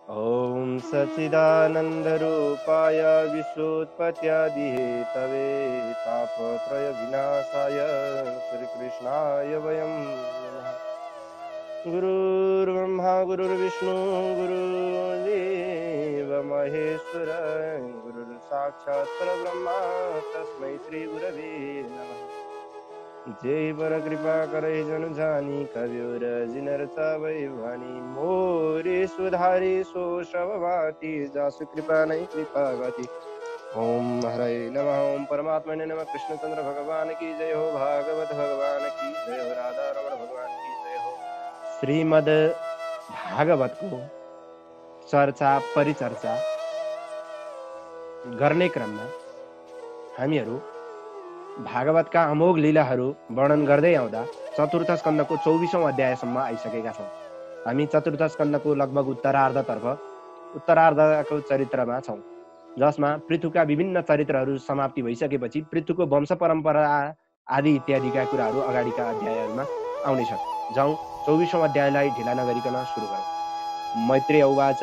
ॐ सच्चिदानन्दरूपाय विश्वोत्पत्त्यादिहेतवे तापत्रयविनाशाय श्रीकृष्णाय वयं नमः। गुरुर्ब्रह्मा गुरुर्विष्णु गुरुर्देव महेश्वर गुरुर्साक्षात् परब्रह्म तस्मै श्रीगुरवे नमः। जय पर कृपा करे जन जानी कविवर जिनर वै वाणी मोरे सुधारी सो शववाटी जासु कृपा नहीं कृपा गति। ओम हरे नमः। ओम परमात्मा ने नमः। कृष्णचंद्र भगवान की जय हो। भागवत भगवान की जय हो। राधा रमण भगवान की जय हो। श्रीमद् भागवत को चर्चा परिचर्चा गर्ने क्रममा हामीहरू भागवतका अमोघ लीलाहरू वर्णन गर्दै आउँदा चतुर्थ स्कन्धको 24औं अध्यायसम्म आइसकेका छौँ। हामी चतुर्थ स्कन्धको लगभग उत्तरार्धको चरित्रमा छौँ, जसमा पृथुका विभिन्न चरित्रहरू समाप्ति भइसकेपछि पृथुको वंश परम्परा आदि इत्यादिका कुराहरू अगाडिका अध्यायहरूमा आउनेछन्। जाउँ 24औं अध्यायलाई ढिला नगरिकन सुरु गरौँ। मैत्रेय उवाच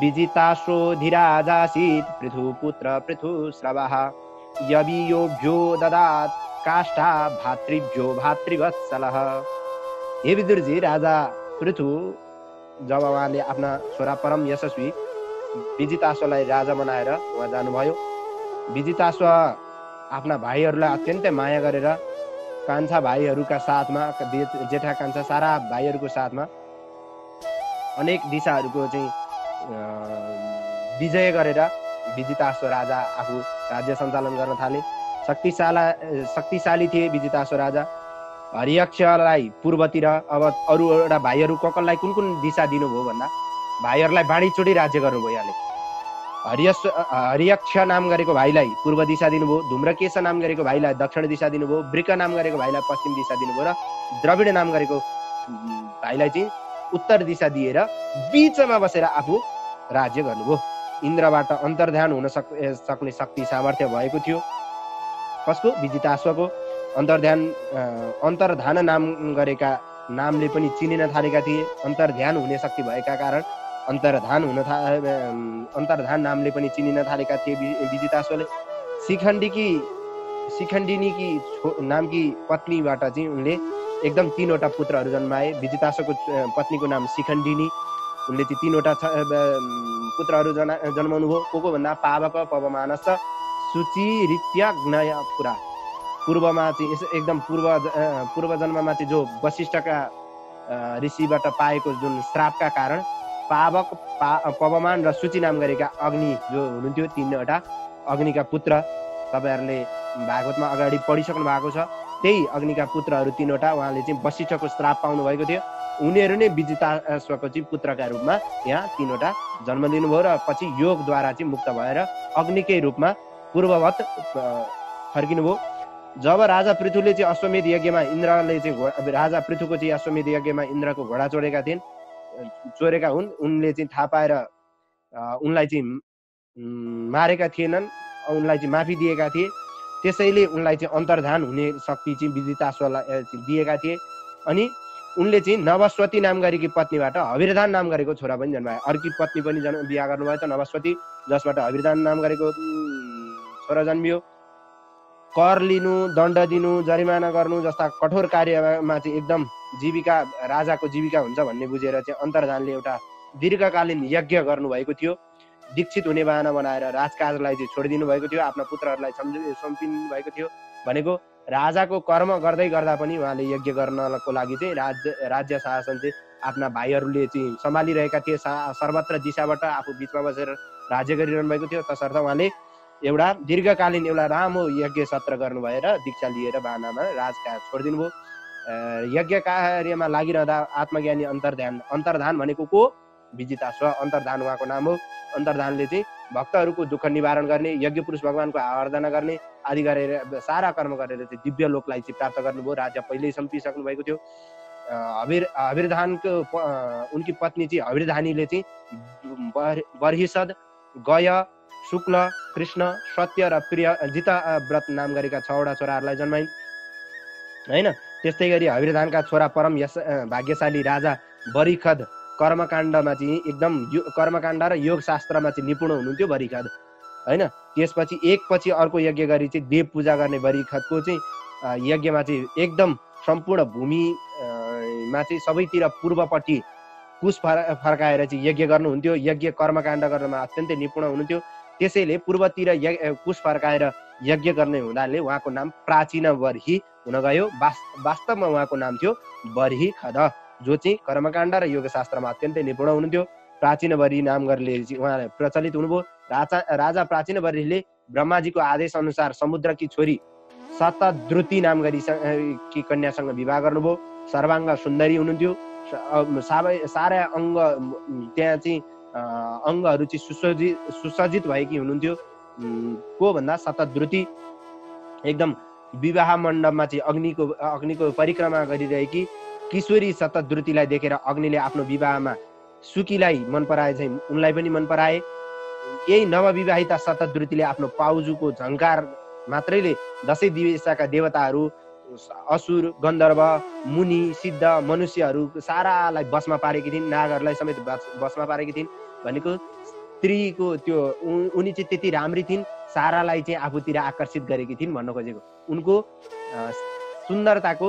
विजिताश्रोधिराजासीत् पृथुपुत्र पृथुस्रवः यवियोभ्यो ददात् काष्ठा भातृभ्यो भातृवत्सलः। हे विदुरजी, राजा पृथु जब उहाँले आफ्ना छोरा परम यशस्वी विजिताश्वलाई राजा बनाएर उहाँ जानुभयो, विजिताश्व आफ्ना भाइहरूलाई अत्यन्तै माया गरेर कान्छा भाइहरूका साथमा, जेठा कान्छा सारा भाइहरूको साथमा अनेक दिशाहरूको चाहिँ विजय गरेर विजिताश्व राजा आफू राज्य सञ्चालन गर्न थाले। शक्तिशाली थिए विजिताश्व राजा। हरियक्षलाई पूर्वतिर, अब अरू एउटा भाइहरू ककललाई कुन कुन दिशा दिनुभयो भन्दा भाइहरूलाई बाँडीचुँडी राज्य गर्नुभयो। यहाँले हरियक्ष नाम गरेको भाइलाई पूर्व दिशा दिनुभयो, धूम्रकेश नाम गरेको भाइलाई दक्षिण दिशा दिनुभयो, वृक नाम गरेको भाइलाई पश्चिम दिशा दिनुभयो र द्रविड नाम गरेको भाइलाई चाहिँ उत्तर दिशा दिएर बीचमा बसेर आफू राज्य गर्नुभयो। इन्द्रबाट अन्तर्ध्यान हुन सक्ने शक्ति सामर्थ्य भएको थियो। कसको? विजिताश्वको। अन्तर्धान नाम गरेका नामले पनि चिनिन थालेका थिए। अन्तर्ध्यान हुने शक्ति भएका कारण अन्तर्धान नामले पनि चिनिन थालेका थिए विजिताश्वले। शिखण्डिनीकी नामकी पत्नीबाट चाहिँ उनले एकदम 3वटा पुत्रहरू जन्माए। विजिताश्वको पत्नीको नाम शिखण्डिनी। उनले ती 3वटा पुत्रहरू जन्माउनु भयो। को भन्दा पावक, पवमानस, सुचिरित्यग्नयपुरा। पूर्वमा चाहिँ एकदम पूर्व जन्ममा चाहिँ जो वशिष्ठका ऋषिबाट पाएको जुन श्रापका कारण पावक, पवमान र सुचि नाम गरेका अग्नि जो हुनुहुन्थ्यो, 3वटा अग्निका पुत्र, तपाईँहरूले भागवतमा अगाडि पढिसक्नु भएको छ। त्यही अग्निका पुत्रहरू 3वटा उहाँले चाहिँ वशिष्ठको श्राप पाउनु भएको थियो। उनीहरू नै विजिताश्वको चाहिँ पुत्रका रूपमा यहाँ 3वटा जन्म दिनुभयो र पछि योगद्वारा चाहिँ मुक्त भएर अग्निकै रूपमा पूर्ववत फर्किनुभयो। जब राजा पृथुले चाहिँ अश्वमेध यज्ञमा इन्द्रले चाहिँ राजा पृथुको चाहिँ अश्वमेध यज्ञमा इन्द्रको घोडा चोरेका हुन्, उनले चाहिँ थाहा पाएर उनलाई चाहिँ मारेका थिएनन्, उनलाई चाहिँ माफी दिएका थिए। त्यसैले उनलाई चाहिँ अन्तर्धान हुने शक्ति चाहिँ विजिताश्वलाई दिएका थिए। अनि उनले चाहिँ नवस्वती नाम गरेकी पत्नीबाट हविर्धान नाम गरेको छोरा पनि जन्माए। अर्की पत्नी पनि बिहा गर्नुभएछ नवस्वती, जसबाट हविर्धान नाम गरेको छोरा जन्मियो। कर लिनु, दण्ड दिनु, जरिमाना गर्नु जस्ता कठोर कार्यमा चाहिँ एकदम जीविका, राजाको जीविका हुन्छ भन्ने बुझेर चाहिँ अन्तर्धानले एउटा दीर्घकालीन यज्ञ गर्नुभएको थियो। दीक्षित हुने बहाना बनाएर राजकाजलाई चाहिँ छोडिदिनु भएको थियो, आफ्ना पुत्रहरूलाई सम्पिनु भएको थियो। भनेको राजाको कर्म गर्दै गर्दा पनि उहाँले यज्ञ गर्नको लागि चाहिँ राज्य शासन चाहिँ आफ्ना भाइहरूले चाहिँ सम्हालिरहेका थिए। सर्वत्र दिशाबाट आफू बिचमा बसेर राज्य गरिरहनु भएको थियो। तसर्थ उहाँले एउटा दीर्घकालीन एउटा लामो यज्ञ सत्र गर्नु भएर दीक्षा लिएर बाहनामा राजकाज छोडिदिनु भयो। यज्ञ कार्यमा लागिरहँदा आत्मज्ञानी अन्तर्धान भनेको को? विजिताश्व। अन्तर्धान उहाँको नाम हो। अन्तर्धानले चाहिँ भक्तहरूको दुःख निवारण गर्ने, यज्ञ पुरुष भगवानको आराधना गर्ने आदि गरेर सारा कर्म गरेर चाहिँ दिव्य लोकलाई चाहिँ प्राप्त गर्नुभयो। राज्य पहिल्यै सम्पिसक्नु भएको थियो। हविर्धानको उनकी पत्नी चाहिँ हविर्धानीले चाहिँ बर्हिषद, गय, शुक्ल, कृष्ण, सत्य र प्रियजित व्रत नाम गरेका 6वटा छोराहरूलाई जन्माइन् हैन। त्यस्तै गरी हविर्धानका छोरा परम भाग्यशाली राजा बरिखद कर्मकाण्डमा चाहिँ एकदम कर्मकाण्ड र योगशास्त्रमा चाहिँ निपुण हुनुहुन्थ्यो बरिखद होइन। त्यसपछि एकपछि अर्को यज्ञ गरी चाहिँ देव पूजा गर्ने बरिखदको चाहिँ यज्ञमा चाहिँ एकदम सम्पूर्ण भूमिमा चाहिँ सबैतिर पूर्वपट्टि कुश फर्काएर चाहिँ यज्ञ गर्नुहुन्थ्यो। यज्ञ कर्मकाण्ड गर्नमा अत्यन्तै निपुण हुनुहुन्थ्यो। त्यसैले पूर्वतिर कुश फर्काएर यज्ञ गर्ने हुनाले उहाँको नाम प्राचीन बर्ही हुन गयो। वास्तवमा उहाँको नाम थियो बर्हिखद, जो चाहिँ कर्मकाण्ड र योगशास्त्रमा अत्यन्तै निपुण हुनुहुन्थ्यो। प्राचीन बर्ही नाम गरेर उहाँ प्रचलित हुनुभयो। राजा प्राचीन बर्हीले ब्रह्माजीको आदेश अनुसार समुद्रकी छोरी शतद्रुति नाम गरी कि कन्यासँग विवाह गर्नुभयो। सर्वाङ्ग सुन्दरी हुनुहुन्थ्यो। सारा अङ्ग त्यहाँ चाहिँ अङ्गहरू चाहिँ सुसज्जित भएकी हुनुहुन्थ्यो। को भन्दा शतद्रुति एकदम विवाह मण्डपमा चाहिँ अग्निको परिक्रमा गरिरहेकी किशोरी शतद्रुतिलाई देखेर अग्निले आफ्नो विवाहमा सुकीलाई मन पराए चाहिँ उनलाई पनि मन पराए। यही नवविवाहिता शतद्रुतिले आफ्नो पाउजूको झङ्कार मात्रैले 10 दिशाका देवताहरू, असुर, गन्धर्व, मुनि, सिद्ध, मनुष्यहरू सारालाई बसमा पारेकी थिइन्। नागहरूलाई समेत बसमा पारेकी थिइन्। भनेको स्त्रीको त्यो उनी चाहिँ त्यति राम्री थिइन्, सारालाई चाहिँ आफूतिर आकर्षित गरेकी थिइन् भन्न खोजेको। उनको सुन्दरताको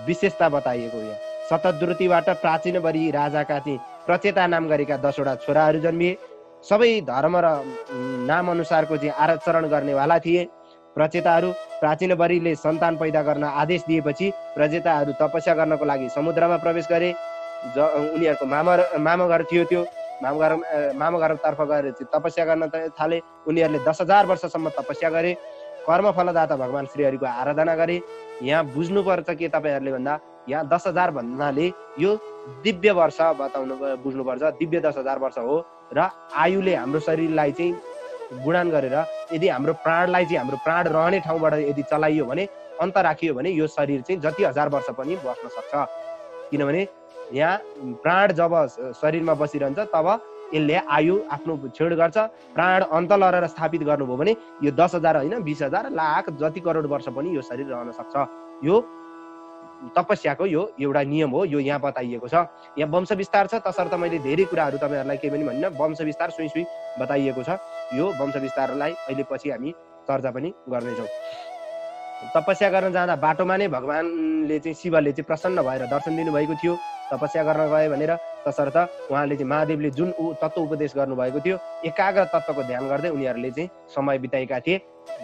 विशेषता बताइएको यहाँ। शतद्रुतिबाट प्राचीन बरी राजाका चाहिँ प्रचेता नाम गरेका 10 वटा छोराहरू जन्मिए। सबै धर्म र नाम अनुसारको चाहिँ आचरण गर्नेवाला थिए प्रचेताहरू। प्राचीन बरीले सन्तान पैदा गर्न आदेश दिएपछि प्रचेताहरू तपस्या गर्नको लागि समुद्रमा प्रवेश गरे। उनीहरूको मामा घर थियो। त्यो मामा घरतर्फ गएर चाहिँ तपस्या गर्न थाले। उनीहरूले 10,000 वर्षसम्म तपस्या गरे। कर्मफलदाता भगवान श्रीहरिको आराधना गरे। यहाँ बुझ्नुपर्छ के तपाईँहरूले भन्दा यहाँ 10,000 भन्नाले यो दिव्य वर्ष बुझ्नुपर्छ। दिव्य 10,000 वर्ष हो र आयुले हाम्रो शरीरलाई चाहिँ गुणन गरेर यदि हाम्रो प्राणलाई चाहिँ हाम्रो प्राण रहने ठाउँबाट यदि चलाइयो भने, अन्त राखियो भने यो शरीर चाहिँ जति 1000 वर्ष पनि बस्न सक्छ। किनभने यहाँ प्राण जब शरीरमा बसिरहन्छ तब यसले आयु आफ्नो छेड गर्छ। प्राण अन्त लरेर स्थापित गर्नुभयो भने यो 10,000 होइन 20,000 लाख जति करोड वर्ष पनि यो शरीर रहन सक्छ। यो तपस्याको यो एउटा नियम हो। यो यहाँ बताइएको छ। यहाँ वंश विस्तार छ, तसर्थ मैले धेरै कुराहरू तपाईँहरूलाई केही पनि भन्दिनँ। वंश विस्तार सुई बताइएको छ। यो वंश विस्तारलाई अहिले पछि हामी चर्चा पनि गर्नेछौँ। तपस्या गर्न जाँदा बाटोमा नै भगवानले चाहिँ शिवले चाहिँ प्रसन्न भएर दर्शन दिनुभएको थियो तपस्या गर्न गए भनेर। तसर्थ उहाँले चाहिँ महादेवले जुन तत्त्व उपदेश गर्नुभएको थियो, एकाग्र तत्त्वको ध्यान गर्दै उनीहरूले चाहिँ समय बिताएका थिए।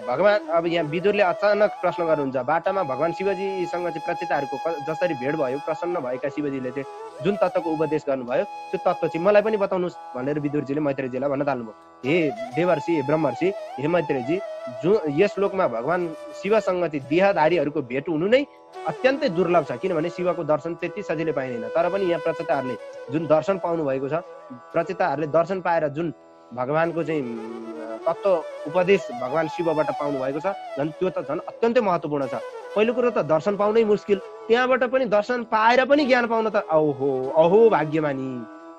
भगवान अब यहाँ विदुरले अचानक प्रश्न गर्नुहुन्छ, बाटामा भगवान शिवजीसँग चाहिँ प्रचेताहरूको जसरी भेट भयो, प्रसन्न भएका शिवजीले चाहिँ जुन तत्त्वको उपदेश गर्नुभयो त्यो तत्त्व चाहिँ मलाई पनि बताउनुहोस् भनेर विदुरजीले मैत्रेयजीलाई भन्न थाल्नुभयो। हे देवर्षि, हे ब्रह्मर्षि, हे मैत्रेयजी, जो यस लोकमा भगवान शिवसँग चाहिँ देहधारीहरूको भेट हुनु नै अत्यन्तै दुर्लभ छ। किनभने शिवको दर्शन त्यति सजिलै पाइँदैन। तर पनि यहाँ प्रचेताहरूले जुन दर्शन पाउनु भएको छ, प्रचेताहरूले दर्शन पाएर जुन भगवानको चाहिँ तत्त्व उपदेश भगवान शिवबाट पाउनु भएको छ, झन् त्यो त झन् अत्यन्तै महत्त्वपूर्ण छ। पहिलो कुरो त दर्शन पाउनै मुस्किल, त्यहाँबाट पनि दर्शन पाएर पनि ज्ञान पाउन त अहो भाग्यमानी।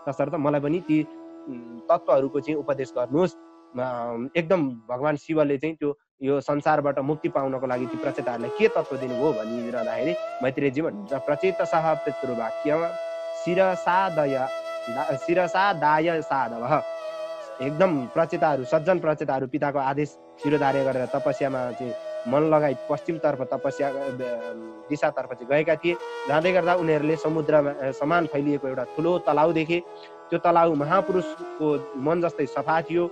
तसर्थ मलाई पनि ती तत्त्वहरूको चाहिँ उपदेश गर्नुहोस्। एकदम भगवान शिवले चाहिँ त्यो यो संसारबाट मुक्ति पाउनको लागि ती प्रचेताहरूलाई के तत्त्व दिनुभयो भनिरहँदाखेरि मैत्रेयजी भन्नुहुन्छ, प्रचेतसः पितृवाक्यम शिरसादाय साधव। एकदम प्रचेताहरू, सज्जन प्रचेताहरू पिताको आदेश शिरोधार्य गरेर तपस्यामा चाहिँ मन लगाई पश्चिमतर्फ तपस्या दिशातर्फ चाहिँ गएका थिए। जाँदै गर्दा उनीहरूले समुद्रमा समान फैलिएको एउटा ठुलो तलाउ देखे। त्यो तलाउ महापुरुषको मन जस्तै सफा थियो।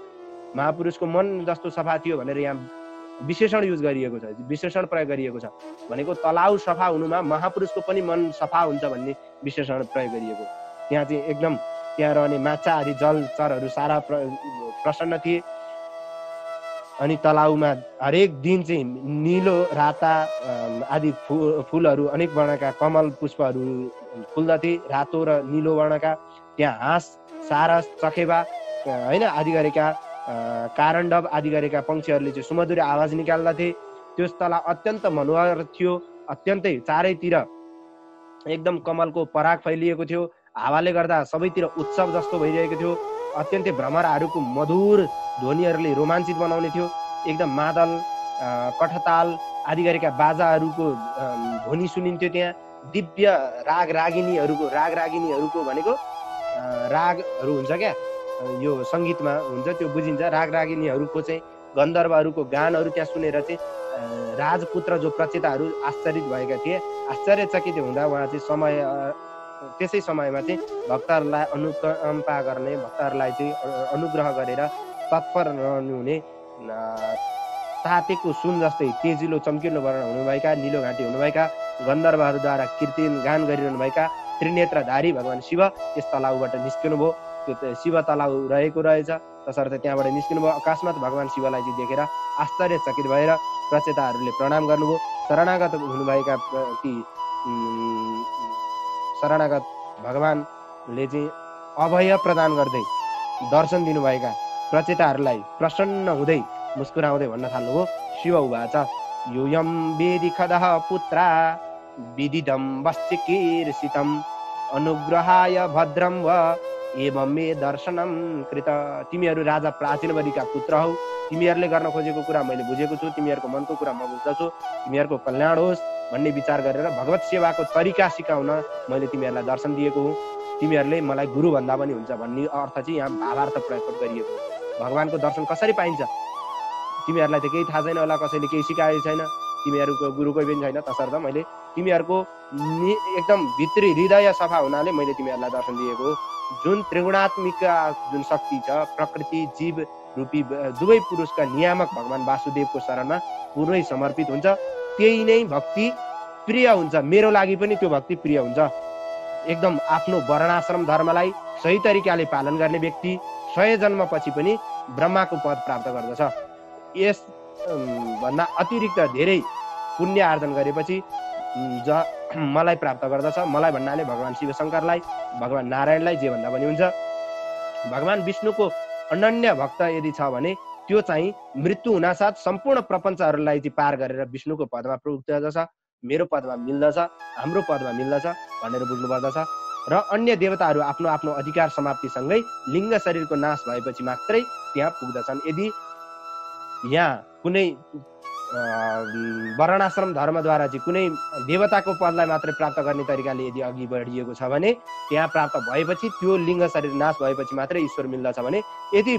महापुरुषको मन जस्तो सफा थियो भनेर यहाँ विशेषण युज गरिएको छ, विशेषण प्रयोग गरिएको छ। भनेको तलाउ सफा हुनुमा महापुरुषको पनि मन सफा हुन्छ भन्ने विशेषण प्रयोग गरिएको। त्यहाँ चाहिँ एकदम त्यहाँ रहने माछा आदि जलचरहरू सारा प्रसन्न थिए। अनि तलाउमा हरेक दिन चाहिँ निलो, राता आदि फुलहरू, अनेक वर्णका कमल पुष्पहरू फुल्दथे, रातो र निलो वर्णका। त्यहाँ हाँस, सारस, चखेबा होइन आदि गरेका कारण्डव आदि गरेका पक्षीहरूले चाहिँ सुमधुर आवाज निकाल्दथे। त्यो तलाउ अत्यन्त मनोहर थियो। अत्यन्तै चारैतिर एकदम कमलको पराग फैलिएको थियो। हावाले गर्दा सबैतिर उत्सव जस्तो भइरहेको थियो। अत्यन्तै भ्रमराहरूको मधुर ध्वनिहरूले रोमाञ्चित बनाउने थियो। एकदम मादल, कठताल आदि गरेका बाजाहरूको ध्वनि सुनिन्थ्यो। त्यहाँ दिव्य राग रागिनीहरूको भनेको रागहरू हुन्छ क्या, यो सङ्गीतमा हुन्छ त्यो बुझिन्छ। राग रागिनीहरूको चाहिँ गन्धर्वहरूको गानहरू त्यहाँ सुनेर चाहिँ राजपुत्र जो प्रचेताहरू आश्चर्यित भएका थिए। आश्चर्यचकित हुँदा उहाँ चाहिँ त्यसै समयमा चाहिँ भक्तहरूलाई अनुकम्पा गर्ने, भक्तहरूलाई चाहिँ अनुग्रह गरेर तत्पर रहनुहुने, तातेको सुन जस्तै तेजिलो चम्किलो वर्ण हुनुभएका, निलो घाँटी हुनुभएका, गन्धर्वहरूद्वारा कीर्तन गान गरिरहनुभएका त्रिनेत्रधारी भगवान शिव त्यस तलाउबाट निस्किनुभयो। त्यो शिव तलाउ रहेको रहेछ, तसर्थ त्यहाँबाट निस्किनुभयो। अकस्मात भगवान शिवलाई चाहिँ देखेर आश्चर्यचकित भएर प्रचेताहरूले प्रणाम गर्नुभयो। शरणागत हुनुभएका ती शरणागत भगवानले चाहिँ अभय प्रदान गर्दै दर्शन दिनुभएका प्रचेताहरूलाई प्रसन्न हुँदै मुस्कुराउँदै भन्न थाल्नुभयो, शिव उवाच योऽयं वेदि खदः पुत्रा विदिदं वश्चिकीर्षितम् अनुग्रहाय भद्रं व एवं मे दर्शनं कृत। तिमीहरू राजा प्राचीनवरीका पुत्र हौ, तिमीहरूले गर्न खोजेको कुरा मैले बुझेको छु, तिमीहरूको मनको कुरा म बुझ्दछु, तिमीहरूको कल्याण होस् भन्ने विचार गरेर भगवत सेवाको तरिका सिकाउन मैले तिमीहरूलाई दर्शन दिएको हुँ। तिमीहरूले मलाई गुरु भन्दा पनि हुन्छ भन्ने अर्थ चाहिँ यहाँ भावार्थ प्रयोग गरिएको हो। भगवानको दर्शन कसरी पाइन्छ तिमीहरूलाई त केही थाहा छैन होला, कसैले केही सिकाएको छैन, तिमीहरूको गुरु कोही पनि छैन। तसर्थ मैले तिमीहरूको एकदम भित्री हृदय सफा हुनाले मैले तिमीहरूलाई दर्शन दिएको हो। जुन त्रिगुणात्मिक जुन शक्ति छ, प्रकृति जीव रूपी दुवै पुरुषका नियामक भगवान वासुदेवको शरणमा पुरै समर्पित हुन्छ, त्यही नै भक्ति प्रिय हुन्छ। मेरो लागि पनि त्यो भक्ति प्रिय हुन्छ। एकदम आफ्नो वर्णाश्रम धर्मलाई सही तरिकाले पालन गर्ने व्यक्ति 100 जन्मपछि पनि ब्रह्माको पद प्राप्त गर्दछ। यस भन्दा अतिरिक्त धेरै पुण्य आर्जन गरेपछि मलाई प्राप्त गर्दछ। मलाई भन्नाले भगवान शिव शङ्करलाई, भगवान नारायणलाई जे भन्दा पनि हुन्छ। भगवान विष्णुको अनन्य भक्त यदि छ भने त्यो चाहिँ मृत्यु हुनासाथ सम्पूर्ण प्रपञ्चहरूलाई चाहिँ पार गरेर विष्णुको पदमा पुग्दछ, मेरो पदमा मिल्दछ, हाम्रो पदमा मिल्दछ भनेर बुझ्नुपर्दछ। र अन्य देवताहरू आफ्नो आफ्नो अधिकार समाप्तिसँगै लिङ्ग शरीरको नाश भएपछि मात्रै त्यहाँ पुग्दछन्। यदि यहाँ कुनै वर्णाश्रम धर्मद्वारा चाहिँ कुनै देवताको पदलाई मात्रै प्राप्त गर्ने तरिकाले यदि अघि बढिएको छ भने त्यहाँ प्राप्त भएपछि त्यो लिङ्ग शरीर नाश भएपछि मात्रै ईश्वर मिल्दछ भने यदि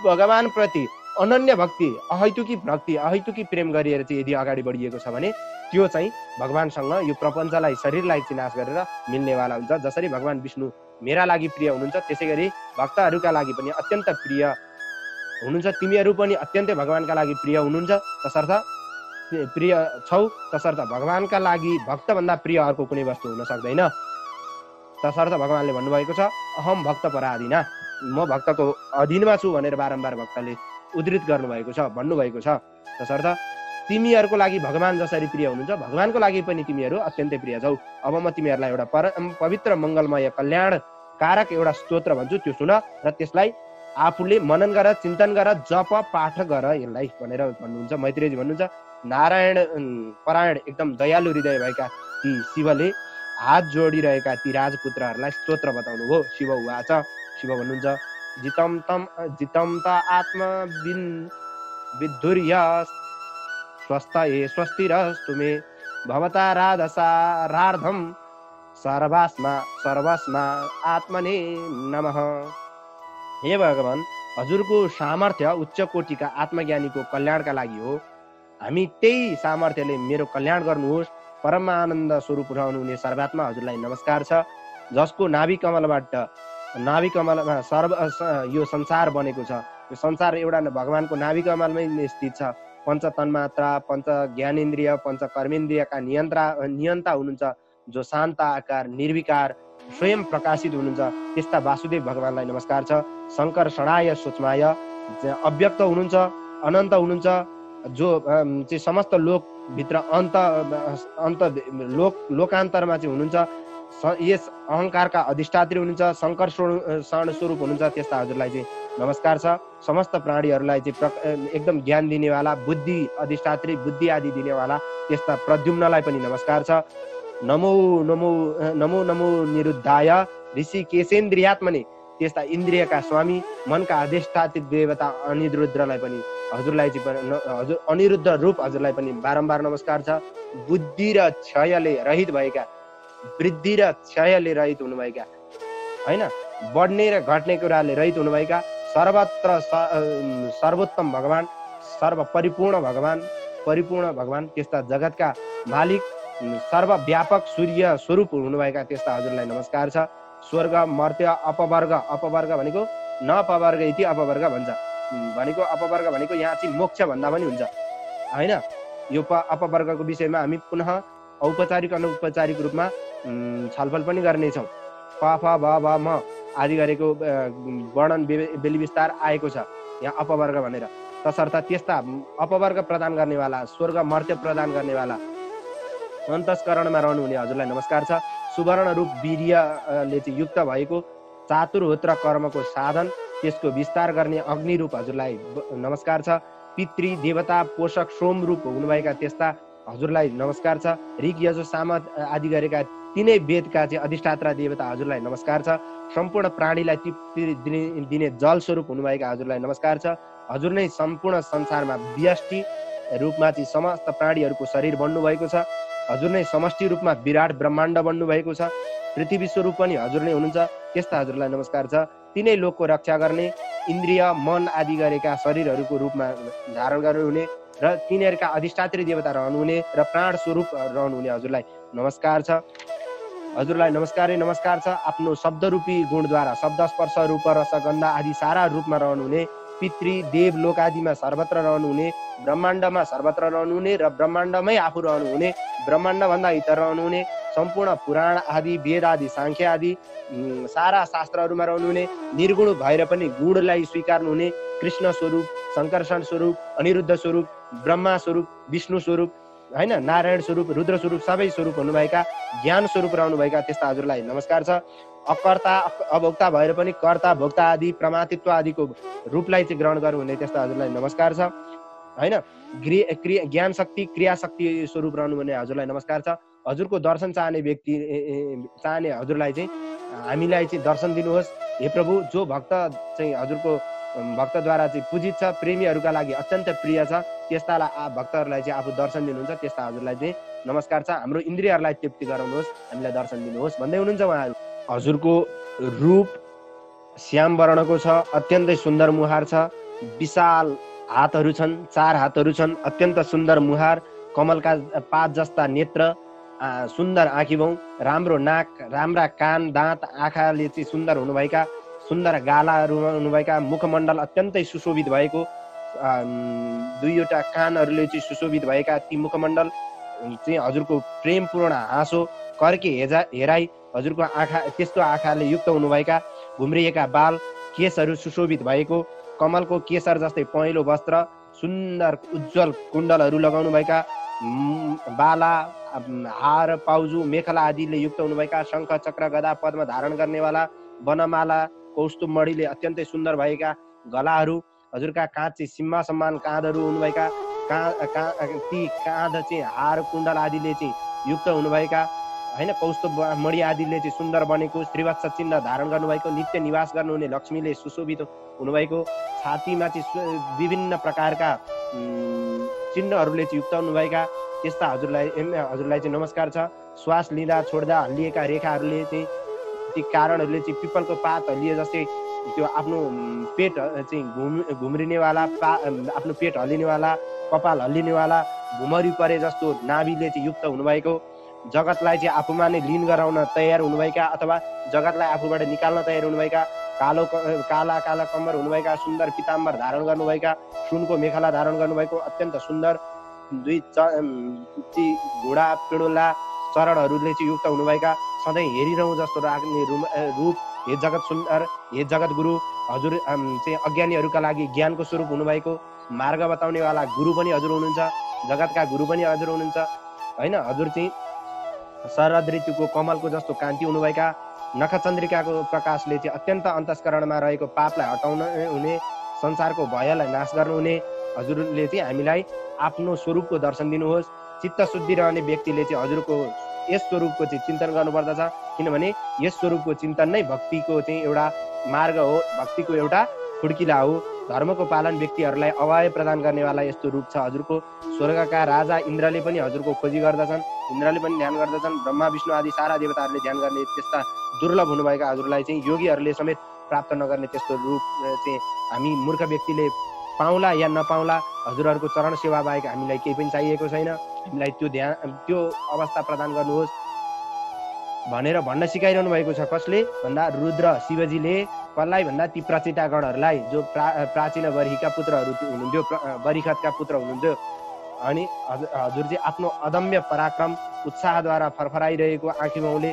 भगवान प्रति अनन्य भक्ति, अहैतुकी भक्ति, अहैतुकी प्रेम गरिएर चाहिँ यदि अगाडि बढिएको छ भने त्यो चाहिँ भगवानसँग यो प्रपञ्चलाई, शरीरलाई चाहिँ नाश गरेर मिल्नेवाला हुन्छ। जसरी भगवान विष्णु मेरा लागि प्रिय हुनुहुन्छ त्यसै गरी भक्तहरूका लागि पनि अत्यन्त प्रिय हुनुहुन्छ। तिमीहरू पनि अत्यन्तै भगवानका लागि प्रिय हुनुहुन्छ, तसर्थ प्रिय छौ। तसर्थ भगवानका लागि भक्तभन्दा प्रिय अर्को कुनै वस्तु हुन सक्दैन। तसर्थ भगवानले भन्नुभएको छ अहम भक्त पराधीना, म भक्तको अधीनमा छु भनेर बारम्बार भक्तले उद्धृत गर्नुभएको छ, भन्नुभएको छ। तसर्थ तिमीहरूको लागि भगवान जसरी प्रिय हुनुहुन्छ भगवानको लागि पनि तिमीहरू अत्यन्तै प्रिय छौ। अब म तिमीहरूलाई एउटा पवित्र मङ्गलमय कल्याणकारक एउटा स्तोत्र भन्छु, त्यो सुन र त्यसलाई आफूले मनन गर, चिन्तन गर, जप पाठ गर यसलाई भनेर भन्नुहुन्छ। मैत्रेयजी भन्नुहुन्छ नारायण परायण एकदम दयालु हृदय भएका ती शिवले हात जोडिरहेका ती राजपुत्रहरूलाई स्तोत्र बताउनु भयो। शिव उवाच, शिव भन्नुहुन्छ जितम त आत्मा विद्धुर्य स्वस्थ ए स्वस्तिरस्तु मे भवता राधसारार्धम सर्वस्मा आत्मने नमः। हे भगवान, हजुरको सामर्थ्य उच्च कोटिका आत्मज्ञानीको कल्याणका लागि हो। हामी त्यही सामर्थ्यले मेरो कल्याण गर्नुहोस्। परमानन्द स्वरूप रहनुहुने सर्वात्मा हजुरलाई नमस्कार छ। जसको नाभि कमलमा यो संसार बनेको छ। यो संसार एउटा भगवानको नाभि कमलमै स्थित छ। पञ्च तन्मात्रा, पञ्च ज्ञानेन्द्रिय, पञ्च कर्मेन्द्रियका नियन्ता हुनुहुन्छ, जो शान्त आकार, निर्विकार, स्वयं प्रकाशित हुनुहुन्छ। त्यस्ता वासुदेव भगवानलाई नमस्कार छ। शङ्कर षडाय सूक्ष्माय अव्यक्त हुनुहुन्छ, अनन्त हुनुहुन्छ, जो चाहिँ समस्त लोकभित्र लोकान्तरमा चाहिँ हुनुहुन्छ। यस अहङ्कारका अधिष्ठात्री हुनुहुन्छ, शङ्कर शरण स्वरूप हुनुहुन्छ। त्यस्ता हजुरलाई चाहिँ नमस्कार छ। समस्त प्राणीहरूलाई चाहिँ एकदम ज्ञान दिनेवाला, बुद्धि अधिष्ठात्री, बुद्धि आदि दिनेवाला त्यस्ता प्रद्युम्नलाई पनि नमस्कार छ। नमो नमो नमो नमो निरुद्धाय ऋषिकेशेन्द्रियात्मने, त्यस्ता इन्द्रियका स्वामी, मनका अधिष्ठात्री देवता अनिरुद्धलाई पनि हजुरलाई चाहिँ हजुर अनिरुद्ध रूप हजुरलाई पनि बारम्बार नमस्कार छ। बुद्धि र क्षयले रहित भएका, वृद्धि र क्षयले रहित हुनुभएका होइन, बढ्ने र घट्ने कुराले रहित हुनुभएका सर्वत्र सर्वोत्तम भगवान, सर्वपरिपूर्ण भगवान, त्यस्ता जगतका मालिक, सर्वव्यापक सूर्य स्वरूप हुनुभएका त्यस्ता हजुरलाई नमस्कार छ। स्वर्ग, मर्त्य, अपवर्ग भनेको नपवर्ग इति अपवर्ग भन्छ, भनेको अपवर्ग भनेको यहाँ चाहिँ मोक्ष भन्दा पनि हुन्छ होइन। यो अपवर्गको विषयमा हामी पुनः औपचारिक अनौपचारिक रूपमा छलफल पनि गर्नेछौँ। प फ ब भ म आदि गरेको वर्णन बेलिविस्तार आएको छ यहाँ अपवर्ग भनेर। तसर्थ त्यस्ता अपवर्ग प्रदान गर्नेवाला, स्वर्ग मर्त्य प्रदान गर्नेवाला अन्तस्करणमा रहनुहुने हजुरलाई नमस्कार छ। सुवर्ण रूप वीर्यले चाहिँ युक्त भएको चातुर्होत्र कर्मको साधन, त्यसको विस्तार गर्ने अग्नि रूप हजुरलाई नमस्कार छ। पितृ देवता पोषक सोम रूप हुनुभएका त्यस्ता हजुरलाई नमस्कार छ। ऋग यजु साम आदि गरेका तीनै वेदका चाहिँ अधिष्ठाता देवता हजुरलाई नमस्कार छ। सम्पूर्ण प्राणीलाई तृप्ति दिने जल स्वरूप हुनुभएका हजुरलाई नमस्कार छ। हजुर नै सम्पूर्ण संसारमा व्यष्टि रूपमा चाहिँ समस्त प्राणीहरूको शरीर बन्नुभएको छ। हजुर नै समष्टि रूपमा विराट ब्रह्माण्ड बन्नुभएको छ। पृथ्वी स्वरूप पनि हजुर नै हुनुहुन्छ, त्यस्ता हजुरलाई नमस्कार छ। तिनै लोकको रक्षा गर्ने इन्द्रिय मन आदि गरेका शरीरहरूको रूपमा धारण गर्नुहुने र तिनीहरूका अधिष्ठात्री देवता रहनुहुने र प्राण स्वरूप रहनुहुने हजुरलाई नमस्कार छ। हजुरलाई नमस्कारै नमस्कार छ। आफ्नो शब्दरूपी गुणद्वारा शब्द स्पर्श रूप रस गन्ध आदि सारा रूपमा रहनुहुने, पितृ देव लोक आदिमा सर्वत्र रहनुहुने, ब्रह्माण्डमा सर्वत्र रहनुहुने र ब्रह्माण्डमै आफू रहनुहुने, ब्रह्माण्डभन्दा इतर रहनुहुने, सम्पूर्ण पुराण आदि वेद आदि सांख्य आदि सारा शास्त्रहरूमा रहनुहुने, निर्गुण भएर पनि गुणलाई स्वीकार्नुहुने, कृष्ण स्वरूप, शङ्कर्षण स्वरूप, अनिरुद्ध स्वरूप, ब्रह्मा स्वरूप, विष्णु स्वरूप होइन, नारायण स्वरूप, रुद्र स्वरूप, सबै स्वरूप हुनुभएका ज्ञान स्वरूप रहनुभएका त्यस्ता हजुरलाई नमस्कार छ। अकर्ता अभोक्ता भएर पनि कर्ता भोक्ता आदि प्रमातित्व आदिको रूपलाई चाहिँ ग्रहण गर्नुहुने त्यस्ता हजुरलाई नमस्कार छ होइन। ज्ञान शक्ति क्रिया शक्ति स्वरूप रहनुहुने हजुरलाई नमस्कार छ। हजुरको दर्शन चाहने व्यक्ति चाहने हजुरलाई चाहिँ हामीलाई चाहिँ दर्शन दिनुहोस् हे प्रभु। जो भक्त चाहिँ हजुरको भक्तद्वारा चाहिँ पूजित छ, प्रेमीहरूका लागि अत्यन्त प्रिय छ, त्यस्ता भक्तहरूलाई चाहिँ आफू दर्शन दिनुहुन्छ, त्यस्ता हजुरलाई चाहिँ नमस्कार छ। हाम्रो इन्द्रियहरूलाई तृप्ति गराउनुहोस्, हामीलाई दर्शन दिनुहोस् भन्दै हुनुहुन्छ उहाँहरू। हजुरको रूप श्याम वर्णको छ, अत्यन्तै सुन्दर मुहार छ, विशाल हातहरू छन्, 4 हातहरू छन्, अत्यन्त सुन्दर मुहार, कमलका पात जस्ता नेत्र, सुन्दर आँखीभौँ, राम्रो नाक, राम्रा कान, दाँत, आँखाले चाहिँ सुन्दर हुनुभएका, सुन्दर गालाहरू हुनुभएका, मुखमण्डल अत्यन्तै सुशोभित भएको, 2वटा कानहरूले चाहिँ सुशोभित भएका ती मुखमण्डल चाहिँ हजुरको प्रेमपूर्ण हाँसो, कर्के हेराई, हजुरको आँखा त्यस्तो आँखाले युक्त हुनुभएका, घुम्रिएका बाल, केशहरू सुशोभित भएको, कमलको केसर जस्तै पहेँलो वस्त्र, सुन्दर उज्जवल कुण्डलहरू लगाउनुभएका, बाला, हार, पाउजु, मेखला आदिले युक्त हुनुभएका, शङ्ख चक्र गदा पद्म धारण गर्नेवाला, वनमाला कौस्तुभ मणिले अत्यन्तै सुन्दर भएका गलाहरू, हजुरका काँध चाहिँ सिम्मा सम्मान काँधहरू हुनुभएका, ती काँध चाहिँ हार कुण्डल आदिले चाहिँ युक्त हुनुभएका होइन, कौस्तुभ मणि आदिले चाहिँ सुन्दर बनेको, श्रीवत्स चिन्ह धारण गर्नुभएको, नित्य निवास गर्नुहुने लक्ष्मीले सुशोभित हुनुभएको, छातीमा चाहिँ विभिन्न प्रकारका चिन्हहरूले चाहिँ युक्त हुनुभएका त्यस्ता हजुरलाई चाहिँ नमस्कार छ। श्वास लिँदा छोड्दा हल्लिएका रेखाहरूले चाहिँ ती कारणहरूले चाहिँ पिपलको पात हल्लिए जस्तै त्यो आफ्नो पेट चाहिँ घुम्रिनेवाला, आफ्नो पेट हल्लिनेवाला, कपाल हल्लिनेवाला, भुमरी परे जस्तो नाभिले चाहिँ युक्त हुनुभएको, जगतलाई चाहिँ आफूमा नै लीन गराउन तयार हुनुभएका अथवा जगतलाई आफूबाट निकाल्न तयार हुनुभएका, काला काला कम्बर हुनुभएका, सुन्दर पिताम्बर धारण गर्नुभएका, सुनको मेखला धारण गर्नुभएको, अत्यन्त सुन्दर 2 घोडा पिँडुला चरणहरूले चाहिँ युक्त हुनुभएका, सधैँ हेरिरहँ जस्तो राख्ने रूप, हे जगत सुन्दर, हे जगत गुरु, हजुर चाहिँ अज्ञानीहरूका लागि ज्ञानको स्वरूप हुनुभएको, मार्ग बताउनेवाला गुरु पनि हजुर हुनुहुन्छ, जगतका गुरु पनि हजुर हुनुहुन्छ होइन। हजुर चाहिँ शरद ऋतुको कमलको जस्तो कान्ति हुनुभएका, नखचन्द्रिकाको प्रकाशले चाहिँ अत्यन्त अन्तस्करणमा रहेको पापलाई हटाउन हुने, संसारको भयलाई नाश गर्नुहुने हजुरले चाहिँ हामीलाई आफ्नो स्वरूपको दर्शन दिनुहोस्। चित्त शुद्धि रहने व्यक्तिले चाहिँ हजुरको यस स्वरूपको चाहिँ चिन्तन गर्नुपर्दछ, किनभने यस स्वरूपको चिन्तन नै भक्तिको चाहिँ एउटा मार्ग हो, भक्तिको एउटा खुड्किला हो। धर्मको पालन व्यक्तिहरूलाई अभय प्रदान गर्नेवाला यस्तो रूप छ हजुरको। स्वर्गका राजा इन्द्रले पनि हजुरको खोजी गर्दछन्, इन्द्रले पनि ध्यान गर्दछन्, ब्रह्मा विष्णु आदि सारा देवताहरूले ध्यान गर्ने त्यस्ता दुर्लभ हुनुभएका हजुरलाई चाहिँ योगीहरूले समेत प्राप्त नगर्ने त्यस्तो रूप चाहिँ हामी मूर्ख व्यक्तिले पाउला या नपाउला, हजुरहरूको चरण सेवा बाहेक हामीलाई केही पनि चाहिएको छैन, हामीलाई त्यो अवस्था प्रदान गर्नुहोस् भनेर भन्न सिकाइरहनु भएको छ। कसले भन्दा रुद्र शिवजीले कसलाई भन्दा ती प्रचितागणहरूलाई, जो प्राचीन बर्हिका पुत्रहरू हुनुहुन्थ्यो, बरिखतका पुत्र हुनुहुन्थ्यो। अनि हजुर चाहिँ आफ्नो अदम्य पराक्रम उत्साहद्वारा फरफराइरहेको आँखीमाउले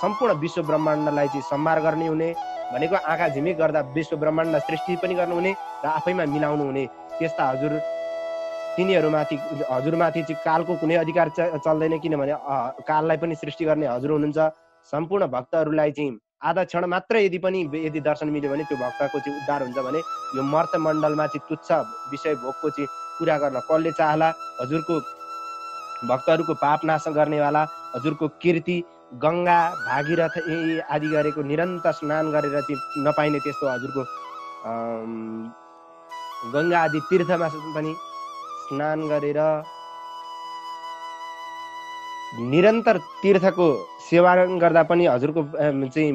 सम्पूर्ण विश्व ब्रह्माण्डलाई चाहिँ सम्भार गर्ने हुने भनेको आँखा झिमिक गर्दा विश्व ब्रह्माण्ड सृष्टि पनि गर्नुहुने र आफैमा मिलाउनु हुने त्यस्ता हजुरमाथि चाहिँ कालको कुनै अधिकार चल्दैन, किनभने काललाई पनि सृष्टि गर्ने हजुर हुनुहुन्छ। सम्पूर्ण भक्तहरूलाई चाहिँ आधा क्षण मात्र यदि दर्शन मिल्यो भने त्यो भक्तको चाहिँ उद्धार हुन्छ भने यो मर्त मण्डलमा चाहिँ तुच्छ विषय भोगको चाहिँ पूरा गर्न कसले चाहला। हजुरको भक्तहरूको पाप नाश गर्नेवाला हजुरको कीर्ति गङ्गा भागीरथ आदि गरेको निरन्तर स्नान गरेर चाहिँ नपाइने त्यस्तो हजुरको गङ्गा आदि तीर्थमा पनि स्नान गरेर निरन्तर तीर्थको सेवन गर्दा पनि हजुरको चाहिँ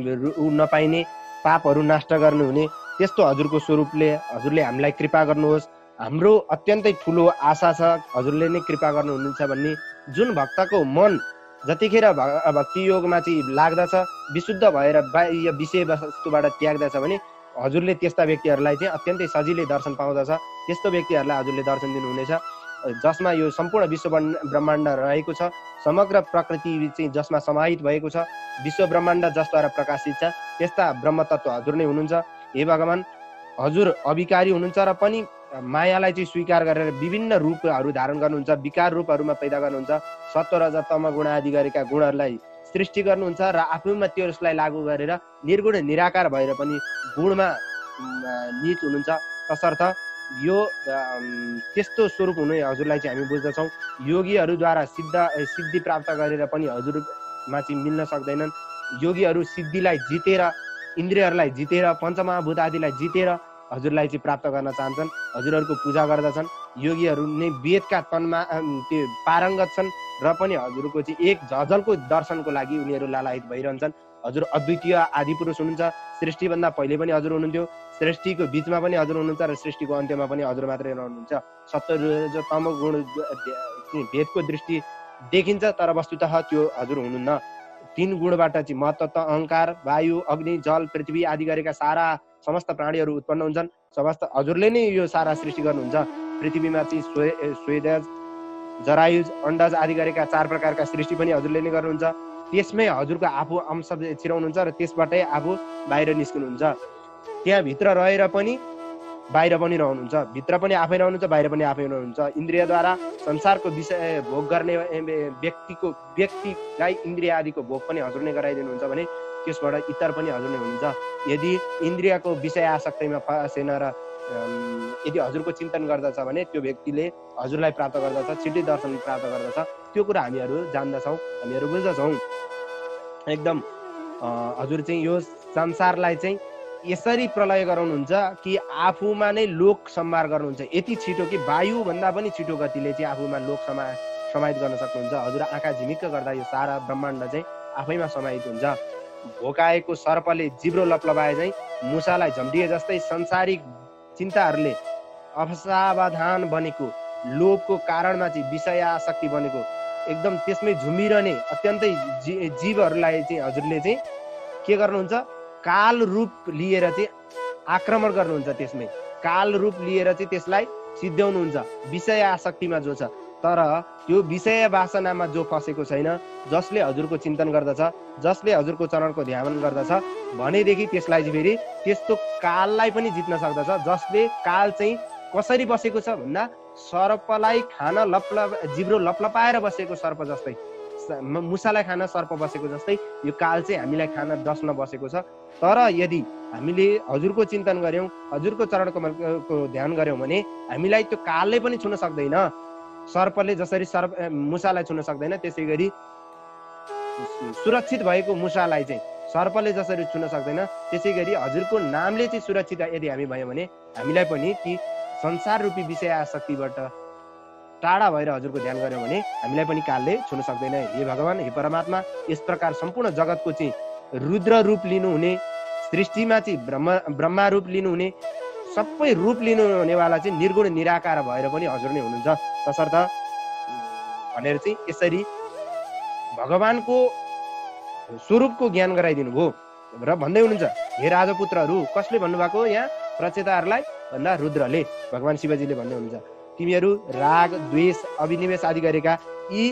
नपाइने पापहरू नष्ट गर्नुहुने त्यस्तो हजुरको स्वरूपले हजुरले हामीलाई कृपा गर्नुहोस्। हाम्रो अत्यन्तै ठुलो आशा छ हजुरले नै कृपा गर्नुहुनेछ भन्ने। जुन भक्तको मन जतिखेर भक्ति योगमा चाहिँ लाग्दछ, विशुद्ध भएर बाह्य विषय वस्तुबाट त्याग्दछ भने हजुरले त्यस्ता व्यक्तिहरूलाई चाहिँ अत्यन्तै सजिलै दर्शन पाउँदछ। त्यस्तो व्यक्तिहरूलाई हजुरले दर्शन दिनुहुनेछ जसमा यो सम्पूर्ण विश्व ब्रह्माण्ड रहेको छ, समग्र प्रकृति चाहिँ जसमा समाहित भएको छ, विश्व ब्रह्माण्ड जसद्वारा प्रकाशित छ, त्यस्ता ब्रह्म तत्व हजुर नै हुनुहुन्छ। हे भगवान, हजुर अविकारी हुनुहुन्छ र पनि मायालाई चाहिँ स्वीकार गरेर विभिन्न रूपहरू धारण गर्नुहुन्छ, विकार रूपहरूमा पैदा गर्नुहुन्छ, सत्व रज तम गुण आदि गरेका गुणहरूलाई सृष्टि गर्नुहुन्छ र आफूमा त्यसलाई लागू गरेर निर्गुण निराकार भएर पनि गुणमा निहित हुनुहुन्छ। तसर्थ यो त्यस्तो स्वरूप हुने हजुरलाई चाहिँ हामी बुझ्दछौँ। योगीहरूद्वारा सिद्धि प्राप्त गरेर पनि हजुरमा चाहिँ मिल्न सक्दैनन्। योगीहरू सिद्धिलाई जितेर, इन्द्रियहरूलाई जितेर, पञ्चमहाभूत आदिलाई जितेर हजुरलाई चाहिँ प्राप्त गर्न चाहन्छन्, हजुरहरूको पूजा गर्दछन्। योगीहरू नै वेदका तनमा त्यो पारङ्गत छन् र पनि हजुरको चाहिँ एक झलको दर्शनको लागि उनीहरू लालायित भइरहन्छन्। हजुर अद्वितीय आदिपुरुष हुनुहुन्छ, सृष्टिभन्दा पहिले पनि हजुर हुनुहुन्थ्यो, सृष्टिको बिचमा पनि हजुर हुनुहुन्छ र सृष्टिको अन्त्यमा पनि हजुर मात्रै रहनुहुन्छ। सत्व तम गुण भेदको दृष्टि देखिन्छ तर वस्तुतः त्यो हजुर हुनुहुन्न। तीन गुणबाट चाहिँ महत्त्व अहङ्कार, वायु, अग्नि, जल, पृथ्वी आदि गरेका सारा समस्त प्राणीहरू उत्पन्न हुन्छन्। समस्त हजुरले नै यो सारा सृष्टि गर्नुहुन्छ। पृथ्वीमा चाहिँ स्वेदज, जरायुज, अण्डज आदि गरेका 4 प्रकारका सृष्टि पनि हजुरले नै गर्नुहुन्छ। त्यसमै हजुरको आफू अंश छिराउनुहुन्छ र त्यसबाटै आफू बाहिर निस्किनुहुन्छ। त्यहाँ भित्र रहेर पनि बाहिर पनि रहनुहुन्छ, भित्र पनि आफै रहनुहुन्छ, बाहिर पनि आफै रहनुहुन्छ। इन्द्रियद्वारा संसारको विषय भोग गर्ने व्यक्तिलाई इन्द्रिय आदिको भोग पनि हजुर नै गराइदिनुहुन्छ भने त्यसबाट इतर पनि हजुर नै हुनुहुन्छ। यदि इन्द्रियको विषय आसक्तिमा फसेन र यदि हजुरको चिन्तन गर्दछ भने त्यो व्यक्तिले हजुरलाई प्राप्त गर्दछ, छिट्टै दर्शन प्राप्त गर्दछ। त्यो कुरा हामीहरू जान्दछौँ, हामीहरू बुझ्दछौँ। एकदम हजुर चाहिँ यो संसारलाई चाहिँ यसरी प्रलय गराउनुहुन्छ कि आफूमा नै लोक सम्भार गर्नुहुन्छ। यति छिटो कि वायुभन्दा पनि छिटो गतिले चाहिँ आफूमा लोक समाहित गर्न सक्नुहुन्छ। हजुर आँखा झिमिक्क गर्दा यो सारा ब्रह्माण्ड चाहिँ आफैमा समाहित हुन्छ। भोकाएको सर्पले जिब्रो लपलपाए चाहिँ मुसालाई झम्टिए जस्तै संसारिक चिन्ताहरूले असावधान बनेको, लोभको कारणमा चाहिँ विषय आसक्ति बनेको, एकदम त्यसमै झुमिरहने अत्यन्तै जीवहरूलाई चाहिँ हजुरले चाहिँ के गर्नुहुन्छ, काल रूप लिएर चाहिँ आक्रमण गर्नुहुन्छ। त्यसमै काल रूप लिएर चाहिँ त्यसलाई सिद्ध्याउनुहुन्छ विषय आसक्तिमा जो छ। तर त्यो विषय वासनामा जो फसेको छैन, जसले हजुरको चिन्तन गर्दछ, जसले हजुरको चरणको ध्यान गर्दछ भनेदेखि त्यसलाई चाहिँ फेरि त्यस्तो काललाई पनि जित्न सक्दछ। जसले काल चाहिँ कसरी बसेको छ भन्दा सर्पलाई खान जिब्रो लपलपाएर बसेको सर्प जस्तै, मुसालाई खान सर्प बसेको जस्तै यो काल चाहिँ हामीलाई खान डस्न बसेको छ। तर यदि हामीले हजुरको चिन्तन गर्यौँ, हजुरको चरणको ध्यान गर्यौँ भने हामीलाई त्यो कालले पनि छुन सक्दैन। सर्पले जसरी मुसालाई छुन सक्दैन, त्यसै गरी सुरक्षित भएको मुसालाई चाहिँ सर्पले जसरी छुन सक्दैन, त्यसै गरी हजुरको नामले चाहिँ सुरक्षित यदि हामी भयौँ भने हामीलाई पनि ती संसार रूपी विषय आसक्तिबाट टाढा भएर हजुरको ध्यान गऱ्यौँ भने हामीलाई पनि कालले छुन सक्दैन। हे भगवान, हे परमात्मा, यस प्रकार सम्पूर्ण जगतको चाहिँ रुद्र रूप लिनुहुने, सृष्टिमा चाहिँ ब्रह्मा रूप लिनुहुने, सबै रूप लिनुहुनेवाला चाहिँ निर्गुण निराकार भएर पनि हजुर नै हुनुहुन्छ। तसर्थ भनेर चाहिँ यसरी भगवानको स्वरूपको ज्ञान गराइदिनु भयो र भन्दै हुनुहुन्छ, हे राजपुत्रहरू, कसले भन्नुभएको यहाँ प्रचेताहरूलाई भन्दा रुद्रले, भगवान शिवजीले भन्दै हुनुहुन्छ, तिमीहरू राग द्वेष अभिनिवेश आदि गरेका यी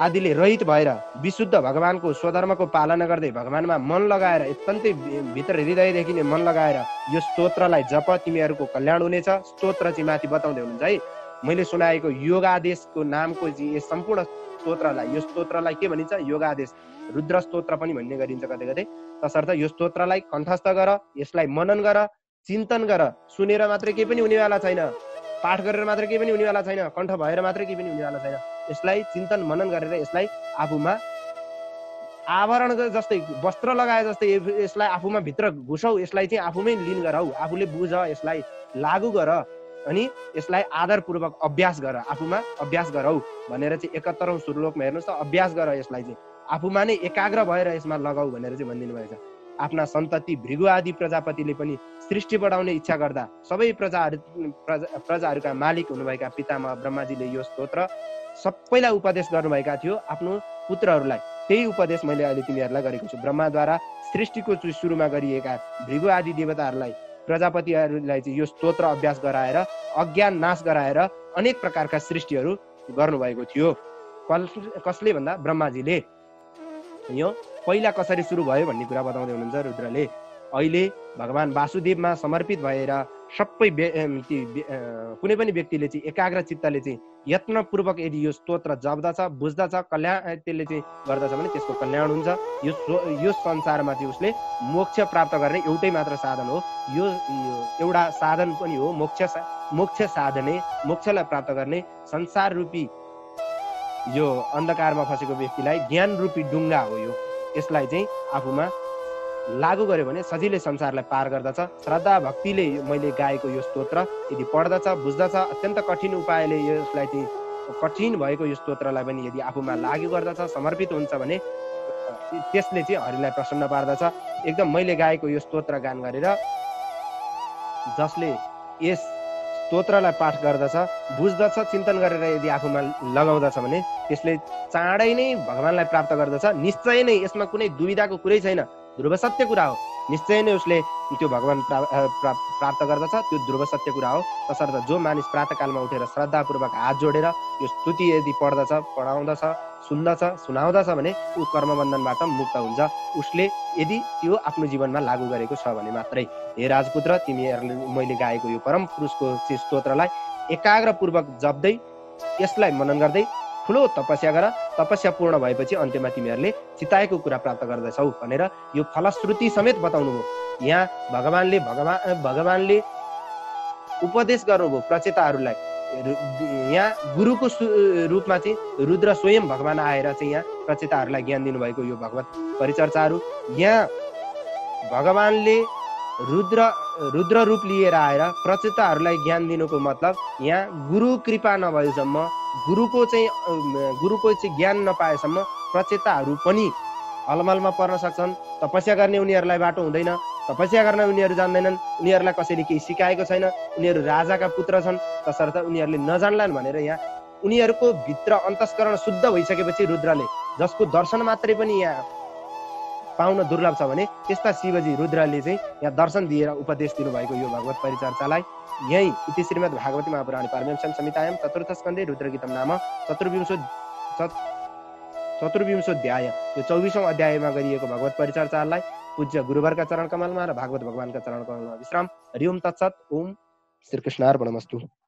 आदिले रहित भएर विशुद्ध भगवानको स्वधर्मको पालना गर्दै भगवानमा मन लगाएर अत्यन्तै भित्र हृदयदेखि नै मन लगाएर यो स्तोत्रलाई जप, तिमीहरूको कल्याण हुनेछ। स्तोत्र चाहिँ माथि बताउँदै हुनुहुन्छ है, मैले सुनाएको योगादेशको नामको यस सम्पूर्ण स्तोत्रलाई, यो स्तोत्रलाई के भनिन्छ? योगादेश, रुद्र स्तोत्र पनि भन्ने गरिन्छ कतै कतै। तसर्थ यो स्तोत्रलाई कण्ठस्थ गर, यसलाई मनन गर, चिन्तन गर। सुनेर मात्रै केही पनि हुनेवाला छैन, पाठ गरेर मात्रै केही पनि हुनेवाला छैन, कण्ठ भएर मात्रै केही पनि हुनेवाला छैन। यसलाई चिन्तन मनन गरेर यसलाई आफूमा आवरण जस्तै, वस्त्र लगाए जस्तै यसलाई आफूमा भित्र घुसौ, यसलाई चाहिँ आफूमै लिन गरौ, आफूले बुझ, यसलाई लागू गर, अनि यसलाई आदरपूर्वक अभ्यास गर, आफूमा अभ्यास गरौ भनेर चाहिँ 71औं श्लोकमा हेर्नुहोस् त, अभ्यास गर, यसलाई चाहिँ आफूमा नै एकाग्र भएर यसमा लगाऊ भनेर चाहिँ भनिदिनु भएको छ। आफ्ना सन्तति भृगु आदि प्रजापतिले पनि सृष्टि बढाउने इच्छा गर्दा सबै प्रजाहरूका मालिक हुनुभएका पितामह ब्रह्माजीले यो स्तोत्र सबैलाई उपदेश गर्नुभएका थियो आफ्नो पुत्रहरूलाई। त्यही उपदेश मैले अहिले तिमीहरूलाई गरेको छु। ब्रह्माद्वारा सृष्टिको सुरुमा गरिएका भृगु आदि देवताहरूलाई, प्रजापतिहरूलाई चाहिँ यो स्तोत्र अभ्यास गराएर अज्ञान नाश गराएर अनेक प्रकारका सृष्टिहरू गर्नुभएको थियो। कसले भन्दा ब्रह्माजीले। यो पहिला कसरी सुरु भयो भन्ने कुरा बताउँदै हुनुहुन्छ रुद्रले। अहिले भगवान वासुदेवमा समर्पित भएर सबै कुनै पनि व्यक्तिले चाहिँ एकाग्र चित्तले चाहिँ यत्नपूर्वक यदि यो स्तोत्र जप्दछ, बुझ्दछ, कल्याण त्यसले चाहिँ गर्दछ भने त्यसको कल्याण हुन्छ। यो संसारमा चाहिँ उसले मोक्ष प्राप्त गर्ने एउटै मात्र साधन हो, यो एउटा साधन पनि हो, मोक्ष साधने, मोक्षलाई प्राप्त गर्ने संसार रूपी यो अन्धकारमा फसेको व्यक्तिलाई ज्ञान रूपी डुङ्गा हो। यो यसलाई चाहिँ आफूमा लागू गर्यो भने सजिलै संसारलाई पार गर्दछ। श्रद्धा भक्तिले मैले गाएको यो स्तोत्र यदि पढ्दछ, बुझ्दछ, अत्यन्त कठिन उपायले यसलाई चाहिँ कठिन भएको यो स्तोत्रलाई पनि यदि आफूमा लागू गर्दछ, समर्पित हुन्छ भने त्यसले चाहिँ हरिलाई प्रसन्न पार्दछ। एकदम मैले गाएको यो स्तोत्र गान गरेर जसले यस स्तोत्रलाई पाठ गर्दछ, बुझ्दछ, चिन्तन गरेर यदि आफूमा लगाउँदछ भने त्यसले चाँडै नै भगवानलाई प्राप्त गर्दछ। निश्चय नै यसमा कुनै दुविधाको कुरै छैन, ध्रुव सत्य कुरा हो। निश्चय नै उसले त्यो भगवान प्राप्त गर्दछ, त्यो ध्रुव सत्य कुरा हो। तसर्थ जो मानिस प्रातःकालमा उठेर श्रद्धापूर्वक हात जोडेर यो स्तुति यदि पढ्दछ, पढाउँदछ, सुन्दछ, सुनाउँदछ भने ऊ कर्मबन्धनबाट मुक्त हुन्छ। उसले यदि त्यो आफ्नो जीवनमा लागू गरेको छ भने मात्रै। हे राजपुत्र, तिमीहरूले मैले गाएको यो परम पुरुषको स्तोत्रलाई एकाग्रपूर्वक जप्दै यसलाई मनन गर्दै ठुलो तपस्या गर। तपस्या पूर्ण भएपछि अन्त्यमा तिमीहरूले चिताएको कुरा प्राप्त गर्दछौ भनेर यो फलश्रुति समेत बताउनु भयो। यहाँ भगवानले उपदेश गर्नुभयो प्रचेताहरूलाई। यहाँ गुरुको रूपमा चाहिँ रुद्र स्वयं भगवान आएर चाहिँ यहाँ प्रचेताहरूलाई ज्ञान दिनुभएको यो भगवत परिचर्चाहरू। यहाँ भगवानले रुद्र रूप लिएर आएर प्रचेताहरूलाई ज्ञान दिनुको मतलब यहाँ गुरु कृपा नभएसम्म, गुरुको चाहिँ ज्ञान नपाएसम्म प्रचेताहरू पनि अलमलमा पर्न सक्छन्। तपस्या गर्ने उनीहरूलाई बाटो हुँदैन, तपस्या गर्न उनीहरू जान्दैनन्, उनीहरूलाई कसैले केही सिकाएको छैन, उनीहरू राजाका पुत्र छन्। तसर्थ उनीहरूले नजान्लान् भनेर यहाँ उनीहरूको भित्र अन्तस्करण शुद्ध भइसकेपछि रुद्रले, जसको दर्शन मात्रै पनि यहाँ पाउन दुर्लभ छ भने त्यस्ता शिवजी रुद्रले चाहिँ यहाँ दर्शन दिएर उपदेश दिनुभएको यो भगवत परिचर्चालाई यही इति श्रीमद् भागवती महापुराणे पारमहंस्यां संहितायां चतुर्थ स्कन्धे रुद्रगीतम नाम चतुर्विंशोऽध्याय, यो 24औं अध्यायमा गरिएको भगवत परिचर्चालाई पूज्य गुरुवरका चरण कमलमा र भागवत भगवानका चरण कमलमा विश्राम। हरि ओम तत्सत। ओम श्री कृष्णार्पणमस्तु।